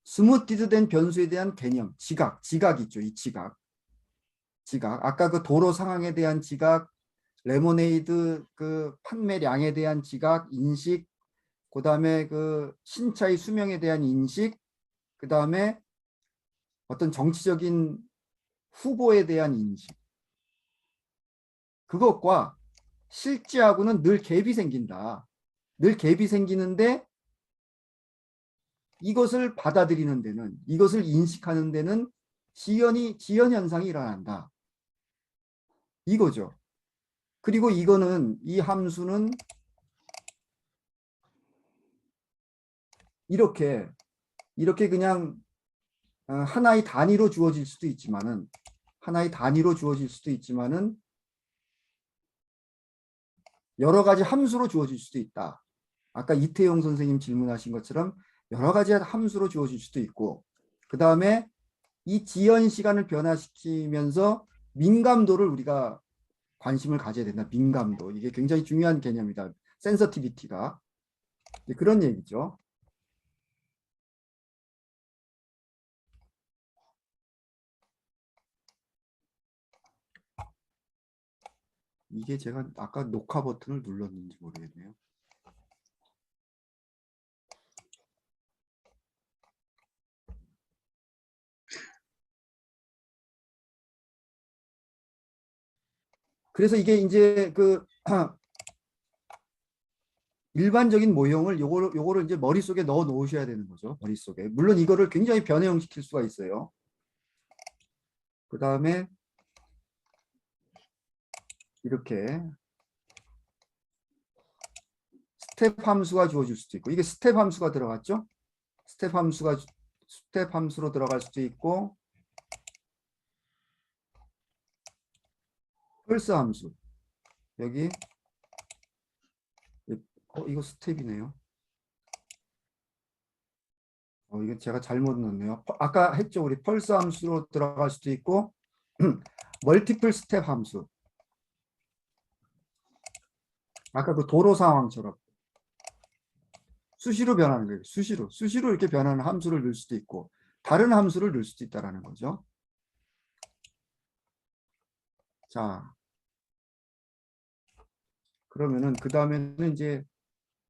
[SPEAKER 1] 스무티드 된 변수에 대한 개념, 지각 있죠. 이 지각. 아까 그 도로 상황에 대한 지각, 레모네이드 그 판매량에 대한 지각, 인식, 그다음에 그 신차의 수명에 대한 인식, 그다음에 어떤 정치적인 후보에 대한 인식. 그것과 실제하고는 늘 갭이 생긴다. 늘 갭이 생기는데 이것을 받아들이는 데는, 이것을 인식하는 데는 지연 현상이 일어난다. 이거죠. 그리고 이 함수는 이렇게 그냥 하나의 단위로 주어질 수도 있지만은 여러 가지 함수로 주어질 수도 있다. 아까 이태용 선생님 질문하신 것처럼 여러 가지 함수로 주어질 수도 있고, 그 다음에 이 지연 시간을 변화시키면서 민감도를 우리가 관심을 가져야 된다. 민감도. 이게 굉장히 중요한 개념이다. 센서티비티가. 그런 얘기죠. 이게 제가 아까 녹화 버튼을 눌렀는지 모르겠네요. 그래서 이게 이제 그 일반적인 모형을 요거를 이제 머릿속에 넣어 놓으셔야 되는 거죠. 머릿속에. 물론 이거를 굉장히 변형시킬 수가 있어요. 그 다음에 이렇게 스텝 함수가 주어질 수도 있고, 이게 스텝 함수가 들어갔죠? 스텝 함수로 들어갈 수도 있고, 펄스 함수. 여기 이거 스텝이네요. 이거 제가 잘못 넣었네요. 아까 했죠. 우리 펄스 함수로 들어갈 수도 있고 멀티플 스텝 함수. 아까 그 도로 상황처럼 수시로 변하는 거예요. 수시로 이렇게 변하는 함수를 넣을 수도 있고 다른 함수를 넣을 수도 있다라는 거죠. 자, 그러면은 그 다음에는 이제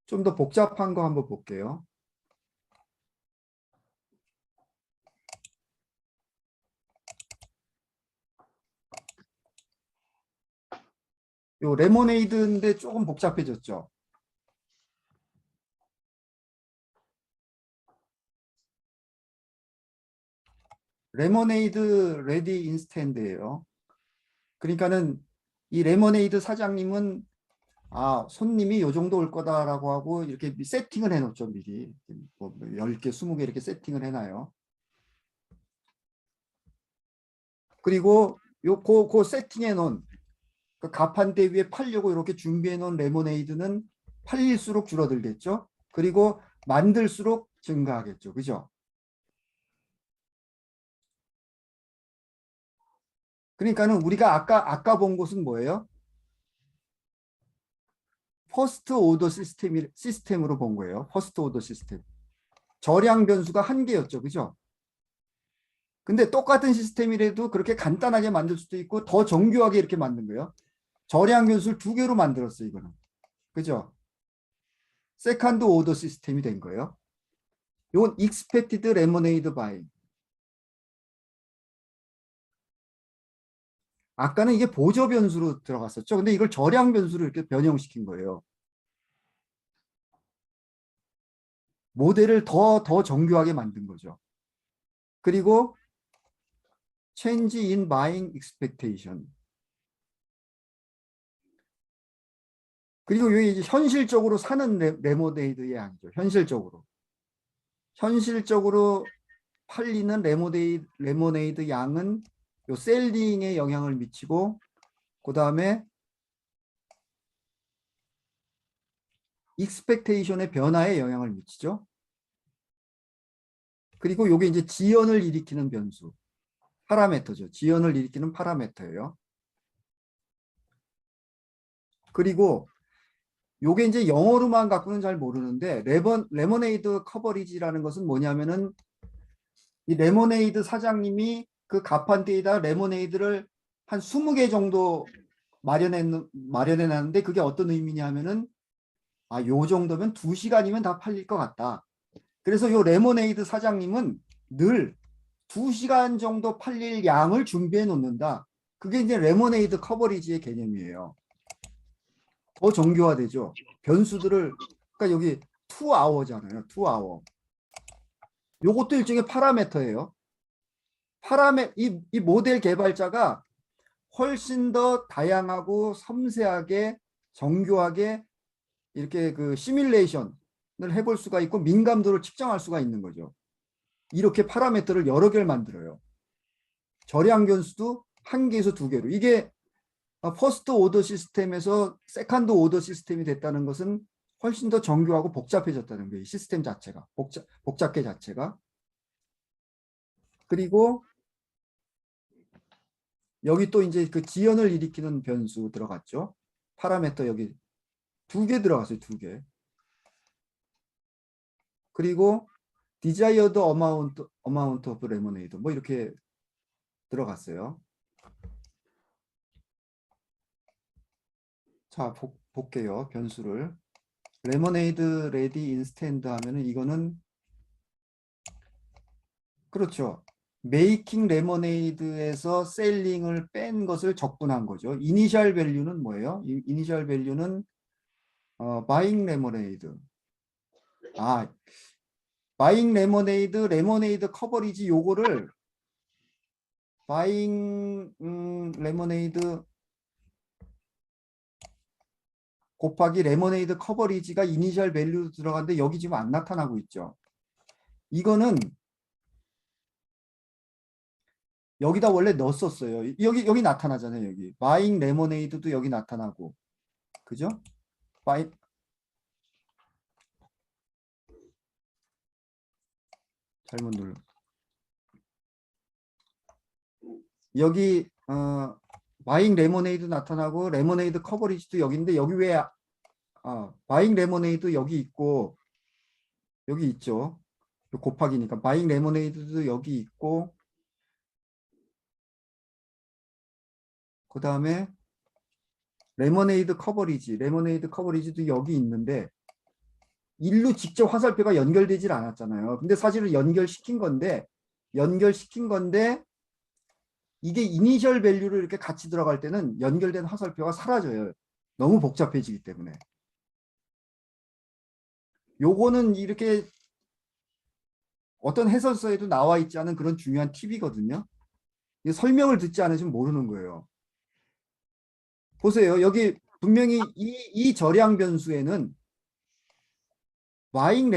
[SPEAKER 1] 좀 더 복잡한 거 한번 볼게요. 요 레모네이드인데 조금 복잡해졌죠. 레모네이드 레디 인스탠드예요. 그러니까는 이 레모네이드 사장님은 손님이 요 정도 올 거다라고 하고 이렇게 세팅을 해놓죠. 미리 뭐 10개, 20개 이렇게 세팅을 해놔요. 그리고 그 세팅해 놓은 그 가판대 위에 팔려고 이렇게 준비해 놓은 레모네이드는 팔릴수록 줄어들겠죠. 그리고 만들수록 증가하겠죠. 그죠? 그러니까는 우리가 아까 본 것은 뭐예요? 퍼스트 오더 시스템으로 본 거예요. 퍼스트 오더 시스템. 저량 변수가 한 개였죠. 그죠? 근데 똑같은 시스템이라도 그렇게 간단하게 만들 수도 있고 더 정교하게 이렇게 만든 거예요. 저량 변수를 두 개로 만들었어요. 이거는. 그죠? 세컨드 오더 시스템이 된 거예요. 이건 expected lemonade by. 아까는 이게 보조 변수로 들어갔었죠. 근데 이걸 저량 변수로 이렇게 변형시킨 거예요. 모델을 더 정교하게 만든 거죠. 그리고 change in buying expectation. 그리고 여기 이제 현실적으로 사는 레모네이드의 양이죠. 현실적으로 팔리는 레모네이드 양은 요 셀링에 영향을 미치고 그 다음에 익스펙테이션의 변화에 영향을 미치죠. 그리고 요게 이제 지연을 일으키는 변수, 파라메터죠. 지연을 일으키는 파라메터예요. 그리고 요게 이제 영어로만 갖고는 잘 모르는데 레모네이드 커버리지라는 것은 뭐냐면은 이 레모네이드 사장님이 그 가판대에다 레모네이드를 한 20개 정도 마련해놨는데 그게 어떤 의미냐면은 요 정도면 2시간이면 다 팔릴 것 같다. 그래서 요 레모네이드 사장님은 늘 2시간 정도 팔릴 양을 준비해 놓는다. 그게 이제 레모네이드 커버리지의 개념이에요. 더 정교화되죠. 변수들을 그러니까 여기 2hour잖아요. 2hour. 요것도 일종의 파라메터예요. 이 모델 개발자가 훨씬 더 다양하고 섬세하게 정교하게 이렇게 그 시뮬레이션을 해볼 수가 있고 민감도를 측정할 수가 있는 거죠. 이렇게 파라미터를 여러 개를 만들어요. 저량 변수도 한 개에서 두 개로. 이게 퍼스트 오더 시스템에서 세컨드 오더 시스템이 됐다는 것은 훨씬 더 정교하고 복잡해졌다는 거예요. 시스템 자체가. 복잡계 자체가. 그리고 여기 또 이제 그 지연을 일으키는 변수 들어갔죠. 파라미터 여기 두 개 들어갔어요. 두 개. 그리고 desired amount of lemonade 뭐 이렇게 들어갔어요. 자, 볼게요. 변수를. 레모네이드 레디 인스탠드 하면은 이거는 그렇죠. 메이킹 레모네이드에서 셀링을 뺀 것을 적분한 거죠. 이니셜 밸류는 뭐예요? 이니셜 밸류는 바잉 레모네이드. 아, 바잉 레모네이드, 레모네이드 커버리지 요거를 바잉 레모네이드 곱하기 레모네이드 커버리지가 이니셜 밸류 들어갔는데 여기 지금 안 나타나고 있죠. 이거는 여기다 원래 넣었었어요. 여기 나타나잖아요. 여기 바잉 레모네이드도 여기 나타나고 그죠? 바잉 잘못 눌러. 여기 바잉 레모네이드 나타나고 레모네이드 커버리지도 여기인데 여기 왜 바잉 레모네이드 여기 있고 여기 있죠. 곱하기니까 바잉 레모네이드도 여기 있고 그 다음에 레모네이드 커버리지도 여기 있는데 일로 직접 화살표가 연결되질 않았잖아요. 근데 사실은 연결시킨 건데 이게 이니셜 밸류를 이렇게 같이 들어갈 때는 연결된 화살표가 사라져요. 너무 복잡해지기 때문에. 요거는 이렇게 어떤 해설서에도 나와 있지 않은 그런 중요한 팁이거든요. 설명을 듣지 않으시면 모르는 거예요. 보세요. 여기 분명히 이 절양 변수에는 와잉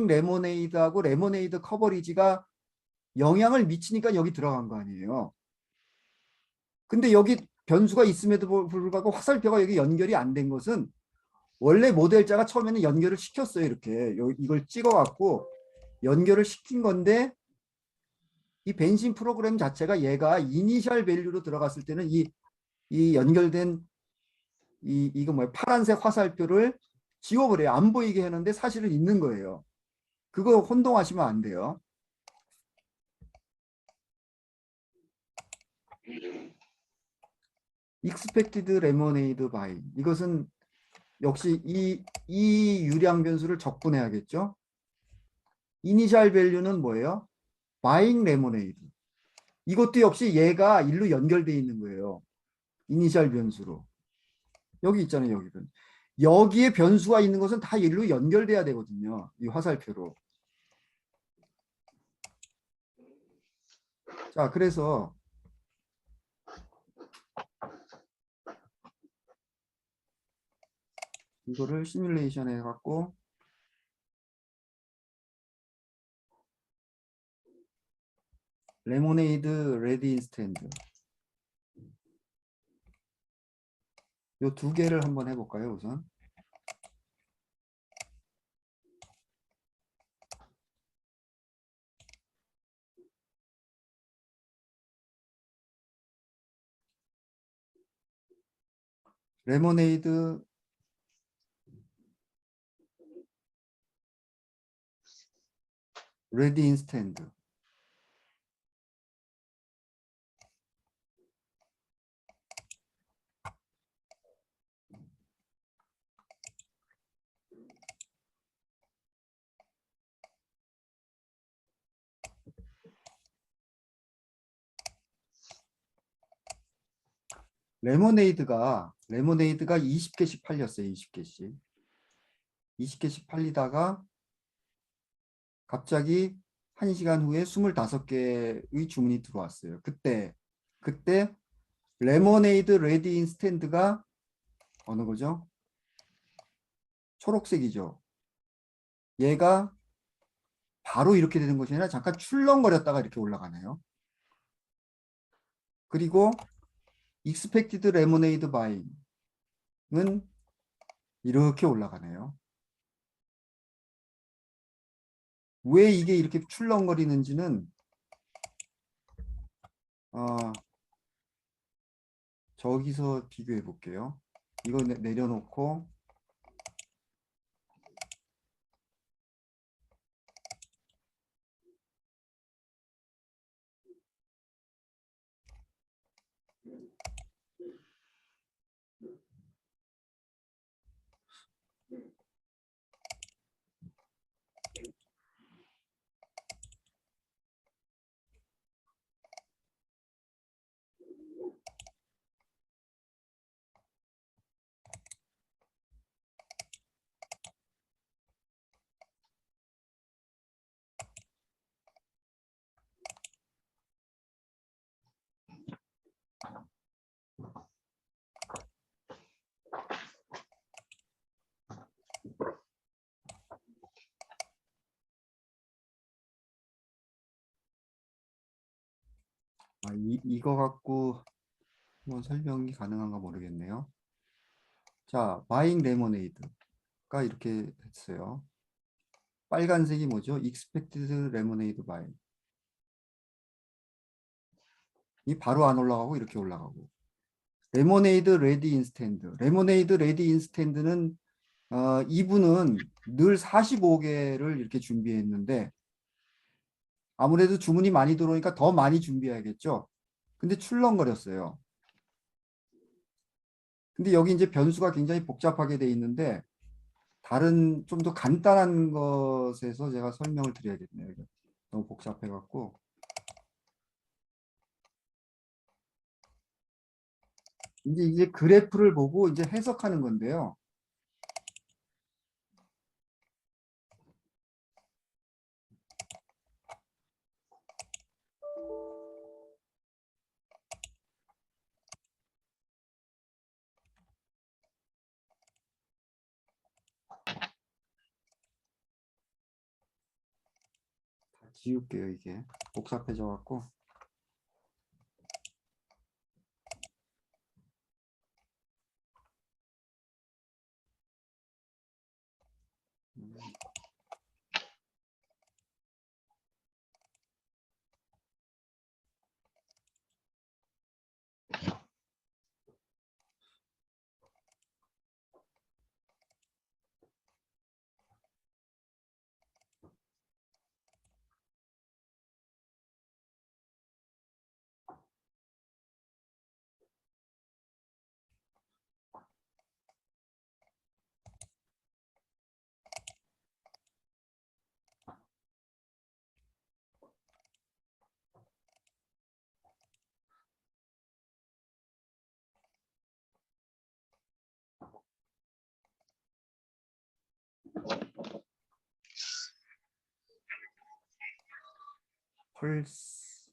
[SPEAKER 1] 레모네이드하고 레모네이드 커버리지가 영향을 미치니까 여기 들어간 거 아니에요. 근데 여기 변수가 있음에도 불구하고 화살표가 여기 연결이 안 된 것은 원래 모델자가 처음에는 연결을 시켰어요. 이렇게 이걸 찍어갖고 연결을 시킨 건데 이 벤신 프로그램 자체가 얘가 이니셜 밸류로 들어갔을 때는 이 연결된 이거 뭐야 파란색 화살표를 지워버려요. 안 보이게 하는데 사실은 있는 거예요. 그거 혼동하시면 안 돼요. expected lemonade by 이것은 역시 이 유량 변수를 적분해야겠죠. 이니셜 밸류는 뭐예요? buying lemonade. 이것도 역시 얘가 일로 연결되어 있는 거예요. 이니셜 변수로. 여기 있잖아요. 여기 변수. 여기에 변수가 있는 것은 다 일로 연결돼야 되거든요. 이 화살표로. 자, 그래서 이거를 시뮬레이션 해갖고 레모네이드 레디 인스탠드 요 두 개를 한번 해볼까요, 우선? 레모네이드 레디 인스탠드 레모네이드가 20개씩 팔렸어요. 20개씩. 20개씩 팔리다가 갑자기 1시간 후에 25개의 주문이 들어왔어요. 그때 레모네이드 레디 인스탠드가 어느 거죠? 초록색이죠. 얘가 바로 이렇게 되는 것이 아니라 잠깐 출렁거렸다가 이렇게 올라가네요. 그리고 expected lemonade buying은 이렇게 올라가네요. 왜 이게 이렇게 출렁거리는지는 저기서 비교해 볼게요. 이거 내려놓고 이거 갖고 뭐 설명이 가능한가 모르겠네요. 자, 바잉 레모네이드가 이렇게 됐어요. 빨간색이 뭐죠? expected lemonade buy. 이 바로 안 올라가고 이렇게 올라가고. 레모네이드 레디 인스탠드. 레모네이드 레디 인스탠드는 이분은 늘 45개를 이렇게 준비했는데 아무래도 주문이 많이 들어오니까 더 많이 준비해야겠죠. 근데 출렁거렸어요. 근데 여기 이제 변수가 굉장히 복잡하게 돼 있는데 다른 좀 더 간단한 것에서 제가 설명을 드려야겠네요. 이거 너무 복잡해 갖고. 이제 그래프를 보고 이제 해석하는 건데요. 다 지울게요, 이게. 복잡해져 갖고. 펄스.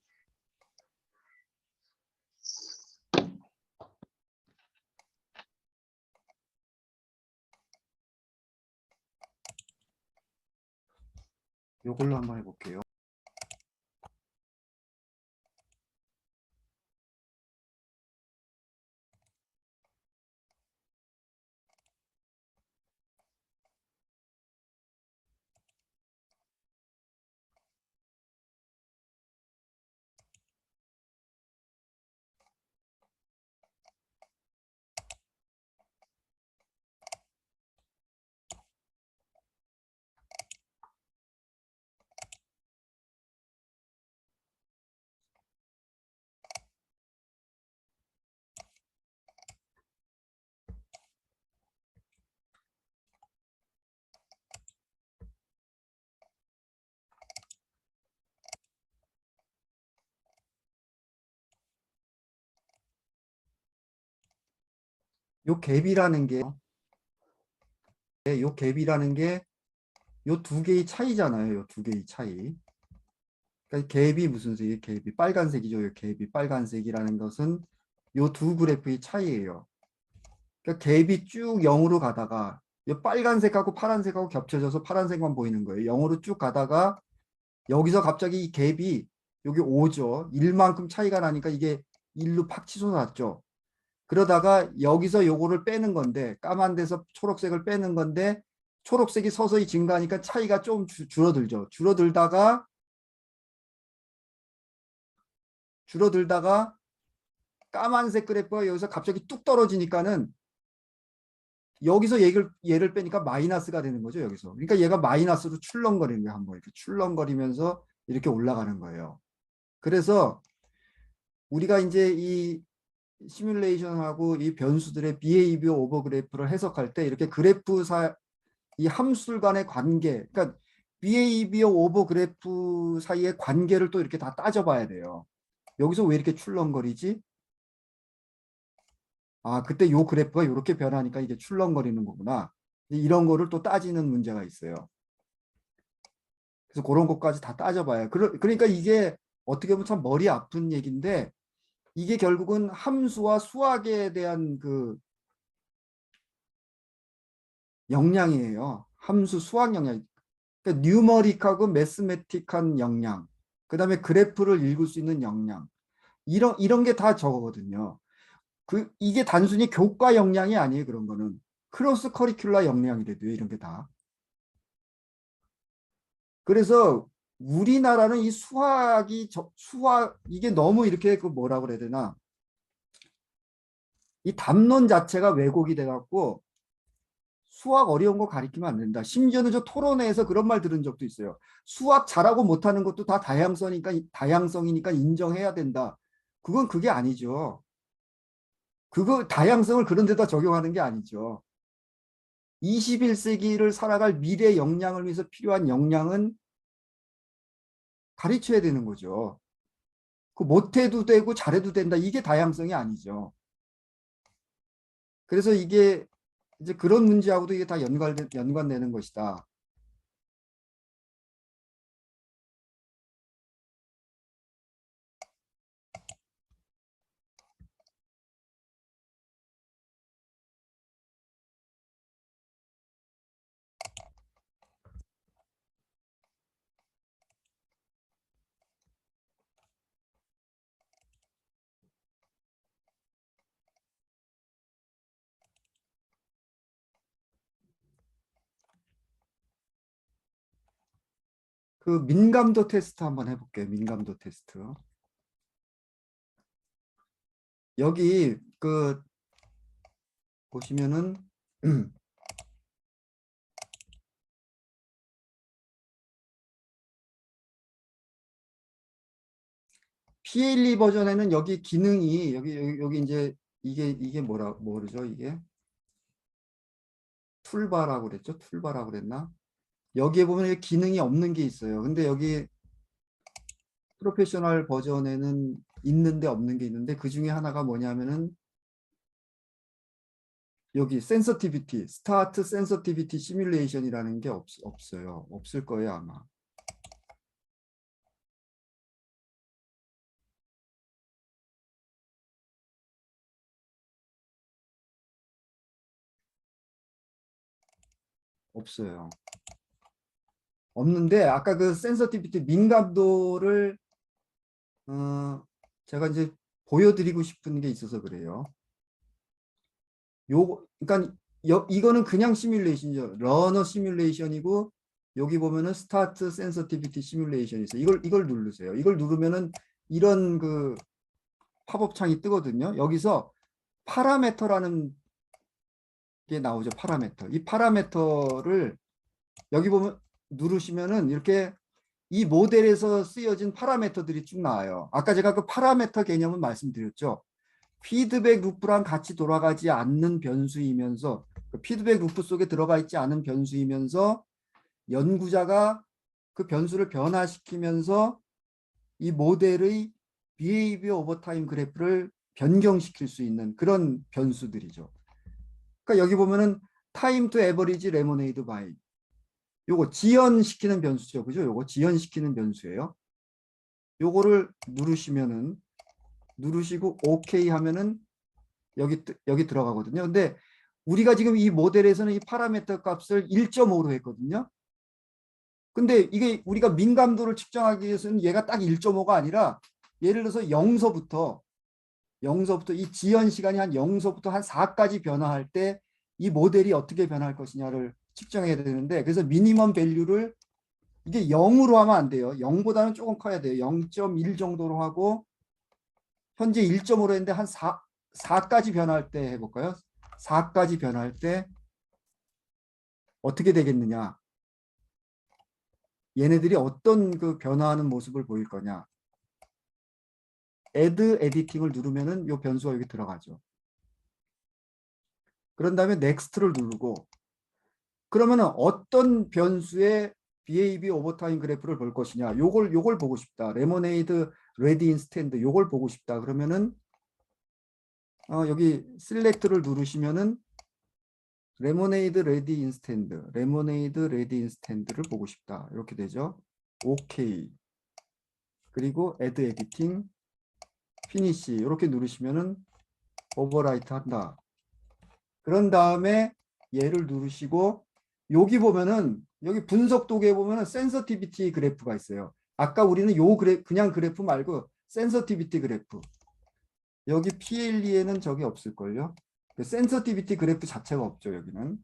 [SPEAKER 1] 요걸로 한번 해볼게요. 요 갭이라는 게, 요 갭이라는 게 요 두 개의 차이잖아요. 요 두 개의 차이. 그러니까 갭이 무슨 색이에요? 갭이 빨간색이죠. 요 갭이 빨간색이라는 것은 요 두 그래프의 차이예요. 그러니까 갭이 쭉 0으로 가다가 이 빨간색하고 파란색하고 겹쳐져서 파란색만 보이는 거예요. 0으로 쭉 가다가 여기서 갑자기 이 갭이 여기 5죠. 1만큼 차이가 나니까 이게 1로 팍 치솟았죠. 그러다가 여기서 요거를 빼는 건데 까만 데서 초록색을 빼는 건데 초록색이 서서히 증가하니까 차이가 좀 줄어들죠. 줄어들다가 까만색 그래프가 여기서 갑자기 뚝 떨어지니까는 여기서 얘를 빼니까 마이너스가 되는 거죠, 여기서. 그러니까 얘가 마이너스로 출렁거리는 거예요, 한번. 이렇게 출렁거리면서 이렇게 올라가는 거예요. 그래서 우리가 이제 이 시뮬레이션하고 이 변수들의 비헤이비어 오버 그래프를 해석할 때 이렇게 이 함수들 간의 관계, 그러니까 비헤이비어 오버 그래프 사이의 관계를 또 이렇게 다 따져봐야 돼요. 여기서 왜 이렇게 출렁거리지? 아, 그때 요 그래프가 이렇게 변하니까 이게 출렁거리는 거구나. 이런 거를 또 따지는 문제가 있어요. 그래서 그런 것까지 다 따져봐요. 그러니까 이게 어떻게 보면 참 머리 아픈 얘기인데 이게 결국은 함수와 수학에 대한 그 역량이에요. 함수 수학 역량. 그러니까 뉴머릭하고 매스매틱한 역량. 그다음에 그래프를 읽을 수 있는 역량. 이런 게 다 저거거든요. 이게 단순히 교과 역량이 아니에요. 그런 거는 크로스 커리큘러 역량이 돼요. 이런 게 다. 그래서 우리나라는 이 수학 이게 너무 이렇게 그 뭐라 그래야 되나, 이 담론 자체가 왜곡이 돼 갖고 수학 어려운 거 가리키면 안 된다. 심지어는 저 토론회에서 그런 말 들은 적도 있어요. 수학 잘하고 못하는 것도 다 다양성이니까 인정해야 된다. 그게 아니죠. 그거 다양성을 그런 데다 적용하는 게 아니죠. 21세기를 살아갈 미래 역량을 위해서 필요한 역량은 가르쳐야 되는 거죠. 그 못해도 되고 잘해도 된다. 이게 다양성이 아니죠. 그래서 이게 이제 그런 문제하고도 이게 다 연관되는 것이다. 그 민감도 테스트 한번 해볼게요. 민감도 테스트. 여기 그 보시면은 PLE 버전에는 여기 기능이 여기 이제 이게 뭐죠? 이게 툴바라고 그랬죠? 툴바라고 그랬나? 여기에 보면 기능이 없는 게 있어요. 근데 여기 프로페셔널 버전에는 있는데 없는 게 있는데 그 중에 하나가 뭐냐면은 여기 센서티비티, 스타트 센서티비티 시뮬레이션이라는 게 없어요. 없을 거예요, 아마. 없어요. 없는데 아까 그 센서티비티 민감도를 제가 이제 보여드리고 싶은 게 있어서 그래요. 그러니까 이거는 그냥 시뮬레이션이죠. 러너 시뮬레이션이고 여기 보면은 스타트 센서티비티 시뮬레이션이 있어요. 이걸 누르세요. 이걸 누르면은 이런 그 팝업 창이 뜨거든요. 여기서 파라메터라는 게 나오죠. 파라메터. 이 파라메터를 여기 보면 누르시면은 이렇게 이 모델에서 쓰여진 파라메터들이 쭉 나와요. 아까 제가 그 파라메터 개념은 말씀드렸죠. 피드백 루프랑 같이 돌아가지 않는 변수이면서 그 피드백 루프 속에 들어가 있지 않은 변수이면서 연구자가 그 변수를 변화시키면서 이 모델의 behavior over time 그래프를 변경시킬 수 있는 그런 변수들이죠. 그러니까 여기 보면은 time to average lemonade by 요거 지연시키는 변수죠. 그죠? 요거 지연시키는 변수예요. 요거를 누르시고 OK 하면은 여기 들어가거든요. 근데 우리가 지금 이 모델에서는 이 파라미터 값을 1.5로 했거든요. 근데 이게 우리가 민감도를 측정하기 위해서는 얘가 딱 1.5가 아니라 예를 들어서 0서부터 이 지연 시간이 한 0서부터 한 4까지 변화할 때 이 모델이 어떻게 변할 것이냐를 측정해야 되는데 그래서 미니멈 밸류를 이게 0으로 하면 안 돼요. 0보다는 조금 커야 돼요. 0.1 정도로 하고 현재 1.5로 했는데 한 4까지 변할 때 해볼까요? 4까지 변할 때 어떻게 되겠느냐? 얘네들이 어떤 그 변화하는 모습을 보일 거냐? add 에디팅을 누르면은 요 변수가 여기 들어가죠. 그런 다음에 next를 누르고 그러면은 어떤 변수의 behavior over time 그래프를 볼 것이냐? 요걸 보고 싶다. 레모네이드 레디 인스탠드 요걸 보고 싶다. 그러면은 여기 select를 누르시면은 레모네이드 레디 인스탠드를 보고 싶다. 이렇게 되죠. OK. 그리고 add editing, finish 이렇게 누르시면은 오버라이트 한다. 그런 다음에 얘를 누르시고 여기 보면은 여기 분석 도구에 보면은 센서티비티 그래프가 있어요. 아까 우리는 그냥 그래프 말고 센서티비티 그래프. 여기 PLE에는 저게 없을걸요. 센서티비티 그래프 자체가 없죠, 여기는.